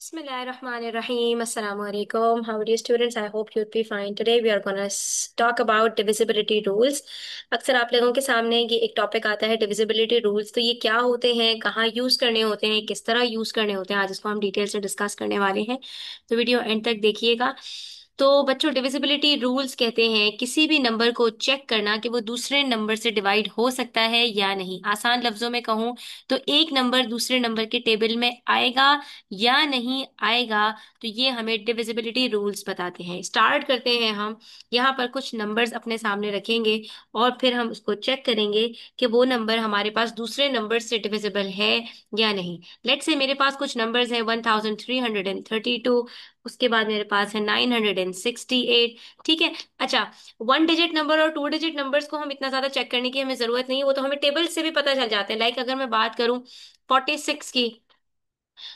Bismillahirrahmanirrahim. Assalamu alaikum. How are you students? I hope you'd be fine. Today we are gonna talk about divisibility rules. अक्सर आप लोगों के सामने ये एक टॉपिक आता है डिविजिबिलिटी रूल्स। तो ये क्या होते हैं, कहाँ यूज करने होते हैं, किस तरह यूज करने होते हैं, आज इसको हम डिटेल से डिस्कस करने वाले हैं। तो वीडियो एंड तक देखिएगा। तो बच्चों, डिविजिबिलिटी रूल्स कहते हैं किसी भी नंबर को चेक करना कि वो दूसरे नंबर से डिवाइड हो सकता है या नहीं। आसान लफ्जों में कहूँ तो एक नंबर दूसरे नंबर के टेबल में आएगा या नहीं आएगा। तो ये हमें डिविजिबिलिटी रूल्स बताते हैं। स्टार्ट करते हैं हम। यहाँ पर कुछ नंबर्स अपने सामने रखेंगे और फिर हम उसको चेक करेंगे कि वो नंबर हमारे पास दूसरे नंबर से डिविजिबल है या नहीं। लेट्स से मेरे पास कुछ नंबर्स हैं 1332, उसके बाद मेरे पास है 968। ठीक है। अच्छा, वन डिजिट नंबर और टू डिजिट नंबर्स को हम इतना ज्यादा चेक करने की हमें जरूरत नहीं है, वो तो हमें टेबल से भी पता चल जाते हैं। लाइक अगर मैं बात करूं 46 की,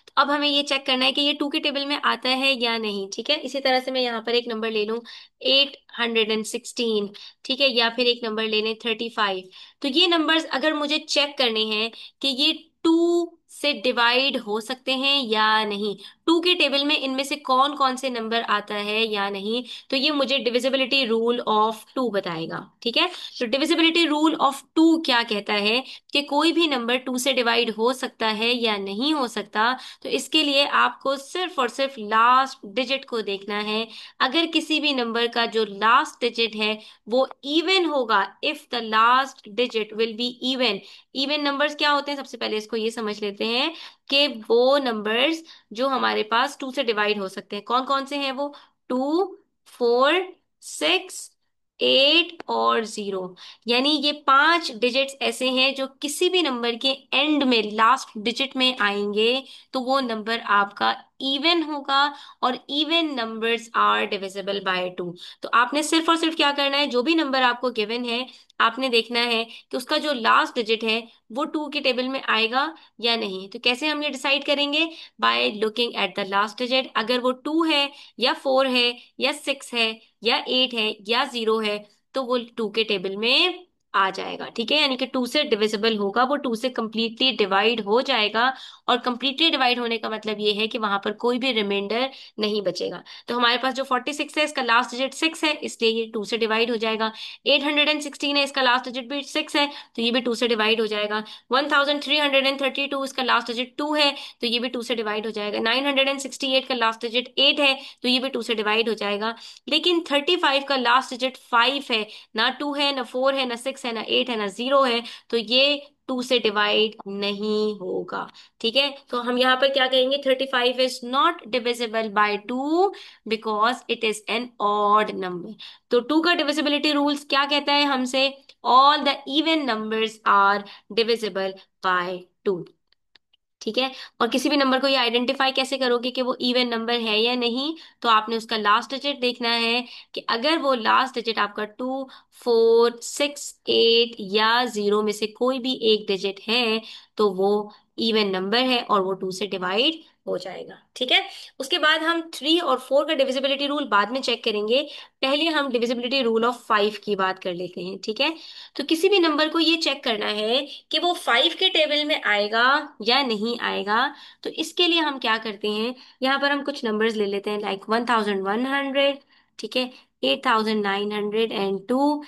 तो अब हमें ये चेक करना है कि ये टू के टेबल में आता है या नहीं। ठीक है। इसी तरह से मैं यहाँ पर एक नंबर ले लूं 816। ठीक है। या फिर एक नंबर ले लें 35। तो ये नंबर्स अगर मुझे चेक करने हैं कि ये टू से डिवाइड हो सकते हैं या नहीं, टू के टेबल में इनमें से कौन कौन से नंबर आता है या नहीं, तो ये मुझे डिविजिबिलिटी रूल ऑफ टू बताएगा। ठीक है। तो डिविजिबिलिटी रूल ऑफ टू क्या कहता है कि कोई भी नंबर टू से डिवाइड हो सकता है या नहीं हो सकता। तो इसके लिए आपको सिर्फ और सिर्फ लास्ट डिजिट को देखना है। अगर किसी भी नंबर का जो लास्ट डिजिट है वो इवन होगा, if the last digit will be even. Even numbers क्या होते हैं, सबसे पहले इसको ये समझ लेते हैं कि वो नंबर्स जो हमारे पास टू से डिवाइड हो सकते हैं कौन कौन से हैं। वो 2, 4, 6, 8 और 0। यानी ये पांच डिजिट्स ऐसे हैं जो किसी भी नंबर के एंड में लास्ट डिजिट में आएंगे तो वो नंबर आपका इवन होगा। और even numbers are divisible by two. तो आपने सिर्फ और सिर्फ क्या करना है, जो भी नंबर आपको गिवन है आपने देखना है कि उसका जो लास्ट डिजिट है वो टू के टेबल में आएगा या नहीं। तो कैसे हम ये डिसाइड करेंगे? By looking at the last digit. अगर वो टू है या फोर है या सिक्स है या एट है या जीरो है तो वो टू के टेबल में आ जाएगा। ठीक है। यानी कि टू से डिविजिबल होगा, वो टू से कंप्लीटली डिवाइड हो जाएगा। और कंप्लीटली डिवाइड होने का मतलब ये है कि वहां पर कोई भी रिमाइंडर नहीं बचेगा। तो हमारे पास जो 46 है इसका लास्ट डिजिट सिक्स है, इसलिए ये टू से डिवाइड हो जाएगा। 816 है, इसका लास्ट डिजिट भी सिक्स है, तो ये भी टू से डिवाइड हो जाएगा। 1332, इसका लास्ट डिजिट टू है, तो ये भी टू से डिवाइड हो जाएगा। 968 का लास्ट डिजिट एट है, तो ये भी टू से डिवाइड हो जाएगा। लेकिन 35 का लास्ट डिजिट फाइव है, ना टू है ना फोर है ना सिक्स है ना एट है ना जीरो है, तो ये टू से डिवाइड नहीं होगा। ठीक है। तो हम यहाँ पर क्या कहेंगे, 35 is not divisible by two because it is an odd number. तो टू का डिविजिबिलिटी रूल्स क्या कहता है हमसे? All the even numbers are divisible by two. ठीक है। और किसी भी नंबर को ये आइडेंटिफाई कैसे करोगे कि वो इवन नंबर है या नहीं? तो आपने उसका लास्ट डिजिट देखना है कि अगर वो लास्ट डिजिट आपका 2, 4, 6, 8 या जीरो में से कोई भी एक डिजिट है तो वो इवन नंबर है और वो टू से डिवाइड हो जाएगा। ठीक है। उसके बाद हम थ्री और फोर का डिविजिबिलिटी रूल बाद में चेक करेंगे। पहले हम डिविजिबिलिटी रूल ऑफ फाइव की बात कर लेते हैं। ठीक है। तो किसी भी नंबर को ये चेक करना है कि वो फाइव के टेबल में आएगा या नहीं आएगा। तो इसके लिए हम क्या करते हैं, यहाँ पर हम कुछ नंबर्स ले लेते हैं लाइक 1100। ठीक है। 8902,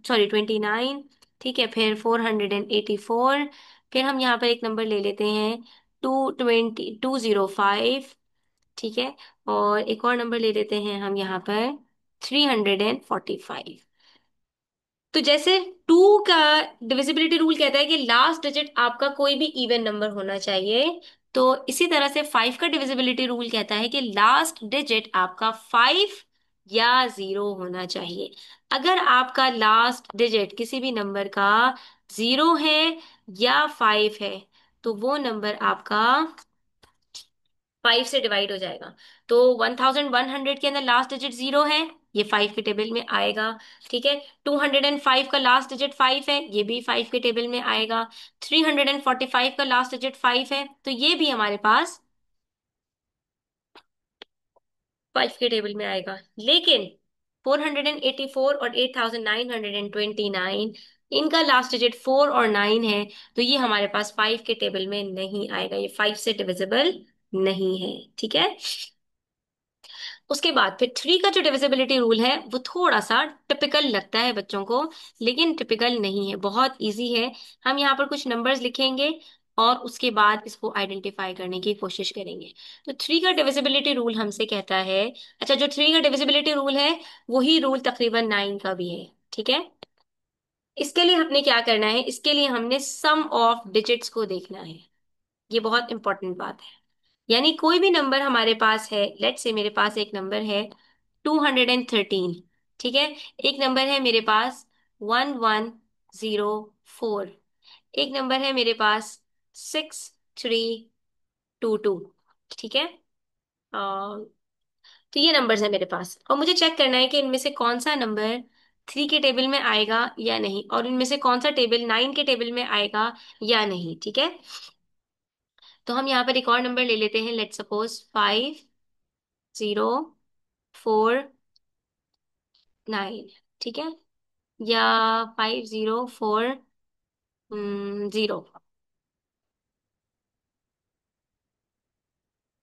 सॉरी 29। ठीक है। फिर 484। फिर हम यहाँ पर एक नंबर ले लेते हैं 205। ठीक है। और एक और नंबर ले लेते हैं हम यहाँ पर 345। तो जैसे टू का डिविजिबिलिटी रूल कहता है कि लास्ट डिजिट आपका कोई भी इवन नंबर होना चाहिए, तो इसी तरह से फाइव का डिविजिबिलिटी रूल कहता है कि लास्ट डिजिट आपका फाइव या जीरो होना चाहिए। अगर आपका लास्ट डिजिट किसी भी नंबर का जीरो है या फाइव है तो वो नंबर आपका फाइव से डिवाइड हो जाएगा। तो 1100 के अंदर लास्ट डिजिट जीरो है, ये फाइव के टेबल में आएगा। ठीक है। 205 का लास्ट डिजिट फाइव है, ये भी फाइव के टेबल में आएगा। 345 का लास्ट डिजिट फाइव है, तो ये भी हमारे पास फाइव के टेबल में आएगा। लेकिन 484 और 8929, इनका लास्ट डिजिट फोर और नाइन है, तो ये हमारे पास फाइव के टेबल में नहीं आएगा, ये फाइव से डिविजिबल नहीं है। ठीक है। उसके बाद फिर थ्री का जो डिविजिबिलिटी रूल है वो थोड़ा सा टिपिकल लगता है बच्चों को, लेकिन टिपिकल नहीं है, बहुत इजी है। हम यहाँ पर कुछ नंबर्स लिखेंगे और उसके बाद इसको आइडेंटिफाई करने की कोशिश करेंगे। तो थ्री का डिविजिबिलिटी रूल हमसे कहता है, अच्छा जो थ्री का डिविजिबिलिटी रूल है वही रूल तकरीबन नाइन का भी है। ठीक है। इसके लिए हमने क्या करना है, इसके लिए हमने सम ऑफ डिजिट्स को देखना है। ये बहुत इंपॉर्टेंट बात है। यानी कोई भी नंबर हमारे पास है, लेट से मेरे पास एक नंबर है 213। ठीक है। एक नंबर है मेरे पास 1104। एक नंबर है मेरे पास 6322। ठीक है। तो ये नंबर्स है मेरे पास और मुझे चेक करना है कि इनमें से कौन सा नंबर थ्री के टेबल में आएगा या नहीं, और इनमें से कौन सा टेबल नाइन के टेबल में आएगा या नहीं। ठीक है। तो हम यहाँ पर एक और नंबर ले लेते हैं, लेट सपोज 5049। ठीक है। या 5040,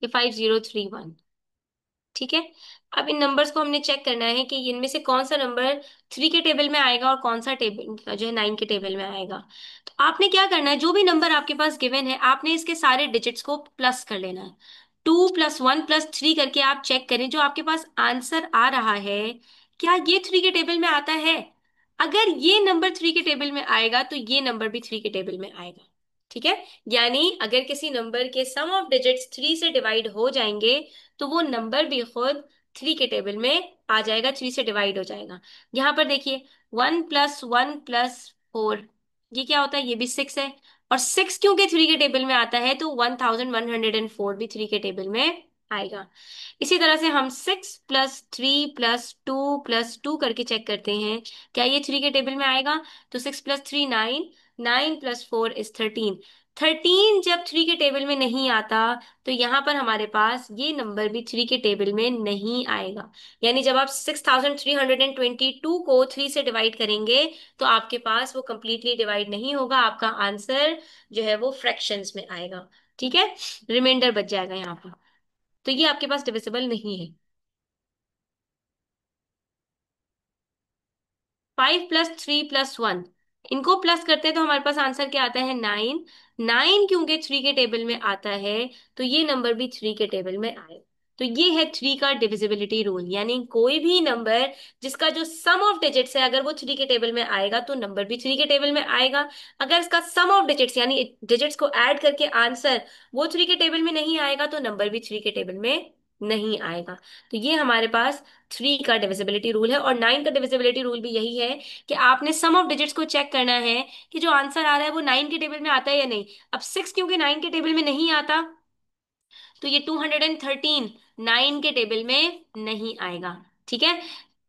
या 5031। ठीक है। अब इन नंबर्स को हमने चेक करना है कि इनमें से कौन सा नंबर थ्री के टेबल में आएगा और कौन सा टेबल जो है नाइन के टेबल में आएगा। तो आपने क्या करना है, जो भी नंबर आपके पास गिवन है आपने इसके सारे डिजिट्स को प्लस कर लेना है। 2 + 1 + 3 करके आप चेक करें जो आपके पास आंसर आ रहा है क्या ये थ्री के टेबल में आता है। अगर ये नंबर थ्री के टेबल में आएगा तो ये नंबर भी थ्री के टेबल में आएगा। ठीक है। यानी अगर किसी नंबर के सम ऑफ डिजिट्स थ्री से डिवाइड हो जाएंगे तो वो नंबर भी खुद थ्री के टेबल में आ जाएगा, थ्री से डिवाइड हो जाएगा। यहां पर देखिए 1 + 1 + 4, ये क्या होता है, ये भी सिक्स है। और सिक्स क्योंकि थ्री के टेबल में आता है तो 1104 भी थ्री के टेबल में आएगा। इसी तरह से हम 6 + 3 + 2 + 2 करके चेक करते हैं क्या ये थ्री के टेबल में आएगा। तो 6 + 3 9, 9 + 4 = 13। 13 जब थ्री के टेबल में नहीं आता तो यहां पर हमारे पास ये नंबर भी थ्री के टेबल में नहीं आएगा। यानी जब आप 6322 को थ्री से डिवाइड करेंगे तो आपके पास वो कंप्लीटली डिवाइड नहीं होगा, आपका आंसर जो है वो फ्रैक्शंस में आएगा। ठीक है। रिमाइंडर बच जाएगा यहाँ पर। तो ये आपके पास डिविजिबल नहीं है। 5 + 3 + 1, इनको प्लस करते हैं तो हमारे पास आंसर क्या आता है, नाइन। नाइन क्योंकि थ्री के टेबल में आता है तो ये नंबर भी थ्री के टेबल में आए। तो ये है थ्री का डिविजिबिलिटी रूल, यानी कोई भी नंबर जिसका जो सम ऑफ डिजिट्स है अगर वो थ्री के टेबल में आएगा तो नंबर भी थ्री के टेबल में आएगा। अगर इसका सम ऑफ डिजिट्स यानी डिजिट्स को ऐड करके आंसर वो थ्री के टेबल में नहीं आएगा तो नंबर भी थ्री के टेबल में नहीं आएगा। तो ये हमारे पास थ्री का डिविजिबिलिटी रूल है। और नाइन का डिविजिबिलिटी रूल भी यही है कि आपने सम ऑफ डिजिट्स को चेक करना है कि जो आंसर आ रहा है वो नाइन के टेबल में आता है या नहीं। अब सिक्स क्योंकि नाइन के टेबल में नहीं आता तो ये 213 नाइन के टेबल में नहीं आएगा। ठीक है।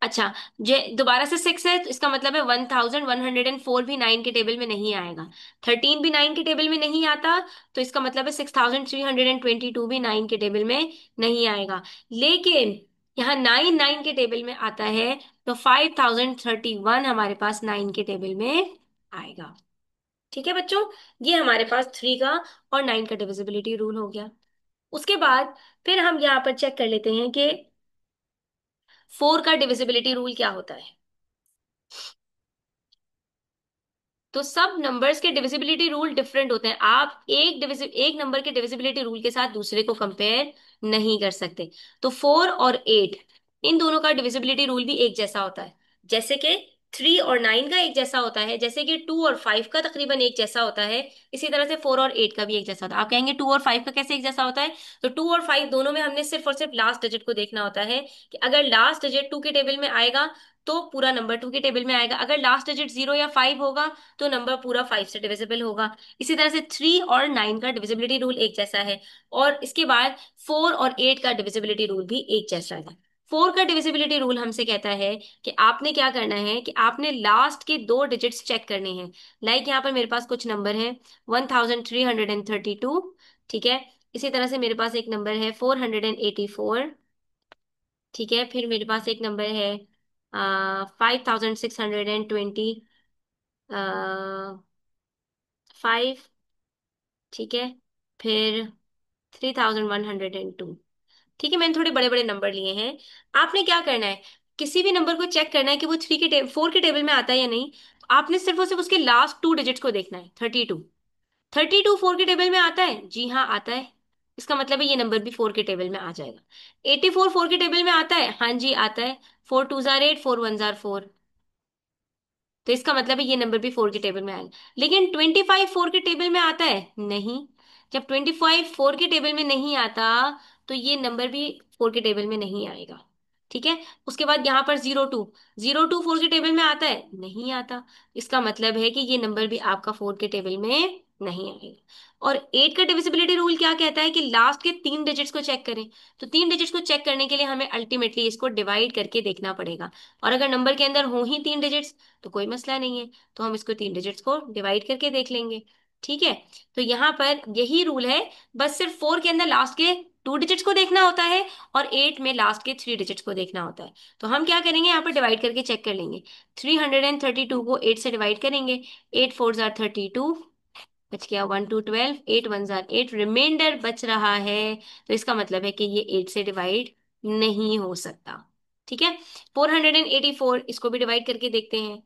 अच्छा, जो दोबारा से सिक्स है तो इसका मतलब है 1104 भी नाइन के टेबल में नहीं आएगा। 13 भी नाइन के टेबल में नहीं आता तो इसका मतलब है 6322 भी नाइन के टेबल में नहीं आएगा। लेकिन यहाँ नाइन नाइन के टेबल में आता है तो 5031 हमारे पास नाइन के टेबल में आएगा। ठीक है बच्चों, ये हमारे पास थ्री का और नाइन का डिविजिबिलिटी रूल हो गया। उसके बाद फिर हम यहाँ पर चेक कर लेते हैं कि फोर का डिविजिबिलिटी रूल क्या होता है। तो सब नंबर्स के डिविजिबिलिटी रूल डिफरेंट होते हैं, आप एक नंबर के डिविजिबिलिटी रूल के साथ दूसरे को कंपेयर नहीं कर सकते। तो 4 और 8 इन दोनों का डिविजिबिलिटी रूल भी एक जैसा होता है, जैसे कि 3 और 9 का एक जैसा होता है, जैसे कि 2 और 5 का तकरीबन एक जैसा होता है। इसी तरह से 4 और 8 का भी एक जैसा होता है। आप कहेंगे 2 और 5 का कैसे एक जैसा होता है, तो 2 और 5 दोनों में हमने सिर्फ और सिर्फ लास्ट डिजिट को देखना होता है कि अगर लास्ट डिजिट टू के टेबल में आएगा तो पूरा नंबर टू के टेबल में आएगा, अगर लास्ट डिजिट 0 या 5 होगा तो नंबर पूरा 5 से डिविजिबल होगा। इसी तरह से 3 और 9 का डिविजिबिलिटी रूल एक जैसा है। और इसके बाद 4 और 8 का डिविजिबिलिटी रूल भी एक जैसा है। फोर का डिविजिबिलिटी रूल हमसे कहता है कि आपने क्या करना है कि आपने लास्ट के दो डिजिट्स चेक करने हैं। लाइक यहाँ पर मेरे पास कुछ नंबर है 1332। ठीक है। इसी तरह से मेरे पास एक नंबर है 484। ठीक है। फिर मेरे पास एक नंबर है 5625। ठीक है। फिर 3102। ठीक है, मैंने थोड़े बड़े बड़े नंबर लिए हैं। आपने क्या करना है, किसी भी नंबर को चेक करना है कि वो 4 के टेबल में आता है या नहीं। तो आपने सिर्फ और सिर्फ उसके लास्ट 2 डिजिट्स को देखना है। 32, 32 4 के टेबल में आता है, जी हाँ आता है। इसका मतलब है ये नंबर भी 4 के टेबल में आ जाएगा। 84 4 के टेबल में आता है, हाँ जी आता है। 4 2 8, 4 1 4। तो इसका मतलब है ये नंबर भी 4 के टेबल में आएगा। लेकिन 25 4 के टेबल में आता है नहीं। जब 25 4 के टेबल में नहीं आता, तो ये नंबर भी 4 के टेबल में नहीं आएगा। ठीक है। उसके बाद यहाँ पर 02, 02 4 के टेबल में आता है नहीं आता। इसका मतलब है कि ये नंबर भी आपका 4 के टेबल में नहीं आएगा। और 8 का डिविजिबिलिटी रूल क्या कहता है कि लास्ट के 3 डिजिट्स को चेक करें। तो 3 डिजिट्स को चेक करने के लिए हमें अल्टीमेटली इसको डिवाइड करके देखना पड़ेगा। और अगर नंबर के अंदर हो ही 3 डिजिट्स, तो कोई मसला नहीं है, तो हम इसको 3 डिजिट्स को डिवाइड करके देख लेंगे। ठीक है। तो यहाँ पर यही रूल है। बस सिर्फ 4 के अंदर लास्ट के 2 डिजिट्स को देखना होता है, और 8 में लास्ट के 3 डिजिट्स को देखना होता है। तो हम क्या करेंगे, यहाँ पर डिवाइड करके चेक कर लेंगे। 332 को 8 से डिवाइड करेंगे। 8 4 32, बच गया 1 2 12, 8 1 8, रिमाइंडर बच रहा है। तो इसका मतलब है कि ये 8 से डिवाइड नहीं हो सकता। ठीक है। 484, इसको भी डिवाइड करके देखते हैं।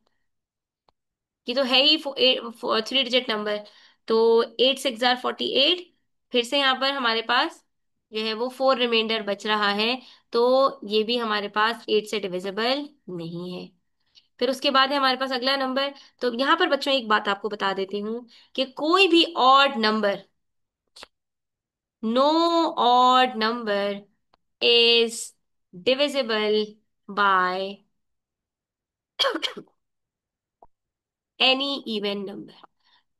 ये तो है ही 3 डिजिट नंबर। तो 8 6 48। फिर से यहाँ पर हमारे पास जो है वो 4 रिमाइंडर बच रहा है। तो ये भी हमारे पास 8 से डिविजिबल नहीं है। फिर उसके बाद है हमारे पास अगला नंबर। तो यहाँ पर बच्चों एक बात आपको बता देती हूँ कि कोई भी odd number, no odd number is divisible by any even number.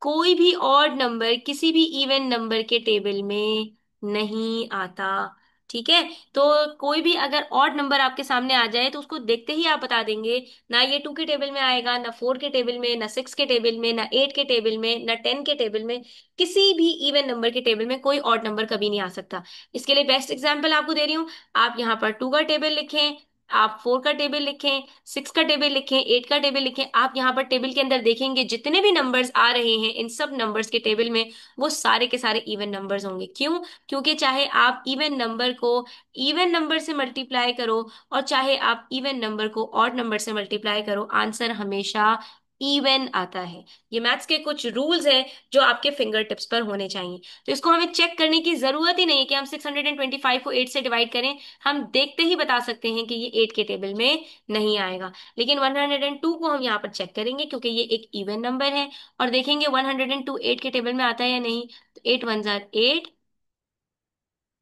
कोई भी ऑड नंबर किसी भी इवन नंबर के टेबल में नहीं आता। ठीक है। तो कोई भी अगर ऑड नंबर आपके सामने आ जाए, तो उसको देखते ही आप बता देंगे ना ये 2 के टेबल में आएगा, ना 4 के टेबल में, ना 6 के टेबल में, ना 8 के टेबल में, ना 10 के टेबल में। किसी भी इवन नंबर के टेबल में कोई ऑड नंबर कभी नहीं आ सकता। इसके लिए बेस्ट एग्जाम्पल आपको दे रही हूँ। आप यहाँ पर 2 का टेबल लिखें, आप 4 का टेबल लिखें, 6 का टेबल लिखें, 8 का टेबल लिखें। आप यहाँ पर टेबल के अंदर देखेंगे जितने भी नंबर्स आ रहे हैं, इन सब नंबर्स के टेबल में वो सारे के सारे इवन नंबर्स होंगे। क्यों? क्योंकि चाहे आप इवन नंबर को इवन नंबर से मल्टीप्लाई करो, और चाहे आप इवन नंबर को ऑड नंबर से मल्टीप्लाई करो, आंसर हमेशा इवन आता है। ये मैथ्स के कुछ रूल्स हैं जो आपके फिंगर टिप्स पर होने चाहिए। तो इसको हमें चेक करने की जरूरत ही नहीं है कि हम 625 को 8 से डिवाइड करें। हम देखते ही बता सकते हैं कि ये 8 के टेबल में नहीं आएगा। लेकिन 102 को हम यहाँ पर चेक करेंगे क्योंकि ये एक इवन नंबर है, और देखेंगे 102 8 के टेबल में आता है या नहीं। तो 8 1 8,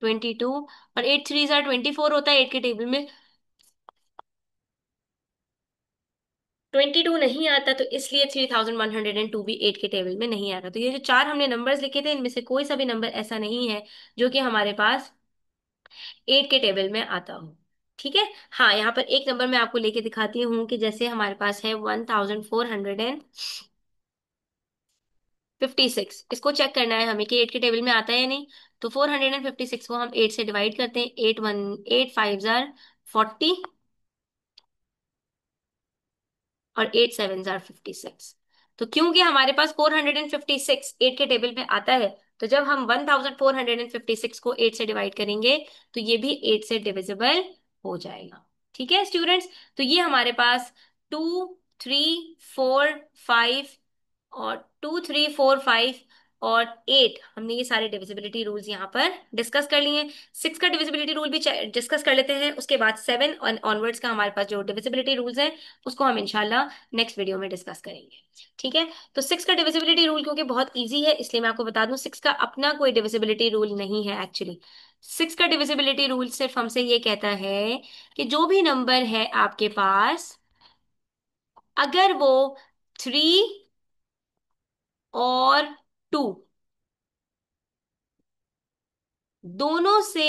22, और 8 3 24 होता है 8 के टेबल में। 22 नहीं आता, तो इसलिए 3102 भी 8 के टेबल में नहीं आता। तो ये जो चार हमने नंबर्स लिखे थे, इनमें से कोई सा भी नंबर ऐसा नहीं है जो कि हमारे पास 8 के टेबल में आता हो। ठीक है। हाँ, यहाँ पर एक नंबर मैं आपको लेके दिखाती हूँ कि जैसे हमारे पास है 1456। इसको चेक करना है हमें कि 8 के टेबल में आता है या नहीं। तो 456 को हम 8 से डिवाइड करते हैं। 8 और 8 7 56। तो क्योंकि हमारे पास 456 8 के टेबल पे आता है, तो जब हम 1456 को 8 से डिवाइड करेंगे, तो ये भी 8 से डिविजिबल हो जाएगा। ठीक है स्टूडेंट्स। तो ये हमारे पास 2 3 4 5, और 2 3 4 5 और 8, हमने ये सारे डिविजिबिलिटी रूल्स यहाँ पर डिस्कस कर लिए हैं। 6 का डिविजिबिलिटी रूल भी डिस्कस कर लेते हैं। उसके बाद 7 और ऑनवर्ड्स का हमारे पास जो डिविजिबिलिटी रूल्स हैं, उसको हम इंशाल्लाह नेक्स्ट वीडियो में डिस्कस करेंगे। ठीक है। तो 6 का डिविजिबिलिटी रूल क्योंकि बहुत इजी है, इसलिए मैं आपको बता दूं 6 का अपना कोई डिविजिबिलिटी रूल नहीं है एक्चुअली। 6 का डिविजिबिलिटी रूल सिर्फ हमसे ये कहता है कि जो भी नंबर है आपके पास, अगर वो 3 और 2 दोनों से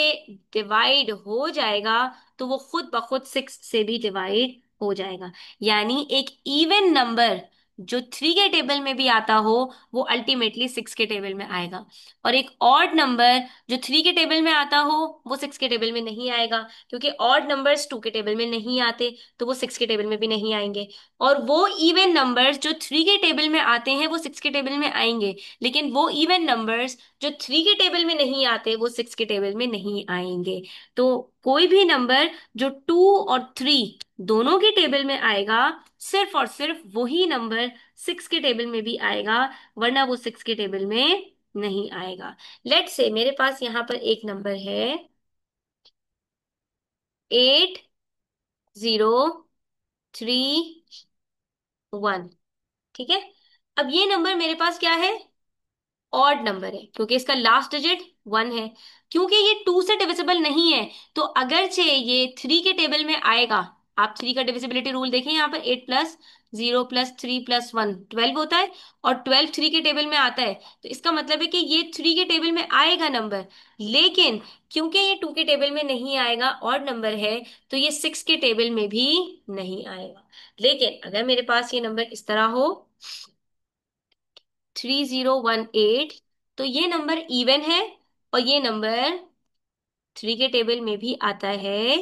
डिवाइड हो जाएगा, तो वो खुद ब खुद 6 से भी डिवाइड हो जाएगा। यानी एक इवन नंबर जो थ्री के टेबल में भी आता हो वो अल्टीमेटली सिक्स के टेबल में आएगा। और एक ऑड नंबर जो थ्री के टेबल में आता हो वो सिक्स के टेबल में नहीं आएगा, क्योंकि ऑड नंबर्स टू के टेबल में नहीं आते, तो वो सिक्स के टेबल में भी नहीं आएंगे। और वो इवन नंबर्स जो थ्री के टेबल में आते हैं वो सिक्स के टेबल में आएंगे, लेकिन वो इवन नंबर्स जो थ्री के टेबल में नहीं आते वो सिक्स के टेबल में नहीं आएंगे। तो कोई भी नंबर जो टू और थ्री दोनों के टेबल में आएगा, सिर्फ और सिर्फ वही नंबर सिक्स के टेबल में भी आएगा, वरना वो सिक्स के टेबल में नहीं आएगा। लेट से मेरे पास यहाँ पर एक नंबर है 8 0 3 1। ठीक है। अब ये नंबर मेरे पास क्या है, ऑड नंबर है, क्योंकि इसका लास्ट डिजिट वन है। क्योंकि ये टू से डिविजिबल नहीं है, तो अगरचे ये थ्री के टेबल में आएगा, आप थ्री का डिविजिबिलिटी रूल देखें यहाँ पर, 8 + 0 + 3 + 1 12 होता है, और 12 थ्री के टेबल में आता है। तो इसका मतलब है कि ये थ्री के टेबल में आएगा नंबर, लेकिन क्योंकि ये टू के टेबल में नहीं आएगा, ऑड नंबर है, तो ये सिक्स के टेबल में भी नहीं आएगा। लेकिन अगर मेरे पास ये नंबर इस तरह हो 3018, तो ये नंबर इवन है और ये नंबर थ्री के टेबल में भी आता है,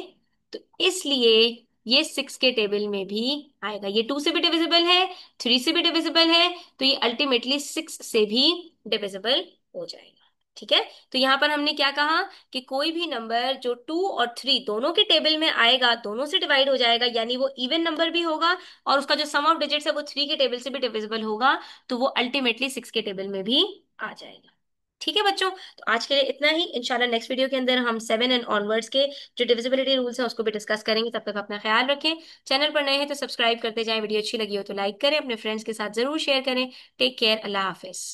तो इसलिए ये सिक्स के टेबल में भी आएगा। ये टू से भी डिविजिबल है, थ्री से भी डिविजिबल है, तो ये अल्टीमेटली सिक्स से भी डिविजिबल हो जाएगा। ठीक है। तो यहां पर हमने क्या कहा कि कोई भी नंबर जो टू और थ्री दोनों के टेबल में आएगा, दोनों से डिवाइड हो जाएगा, यानी वो इवन नंबर भी होगा और उसका जो सम ऑफ डिजिट्स है वो थ्री के टेबल से भी डिविजिबल होगा, तो वो अल्टीमेटली सिक्स के टेबल में भी आ जाएगा। ठीक है बच्चों, तो आज के लिए इतना ही। इंशाल्लाह नेक्स्ट वीडियो के अंदर हम सेवन एंड ऑनवर्ड्स के जो डिविजिबिलिटी रूल्स हैं उसको भी डिस्कस करेंगे। तब तक अपना ख्याल रखें। चैनल पर नए हैं तो सब्सक्राइब करते जाएं, वीडियो अच्छी लगी हो तो लाइक करें, अपने फ्रेंड्स के साथ जरूर शेयर करें। टेक केयर, अल्लाह हाफिज।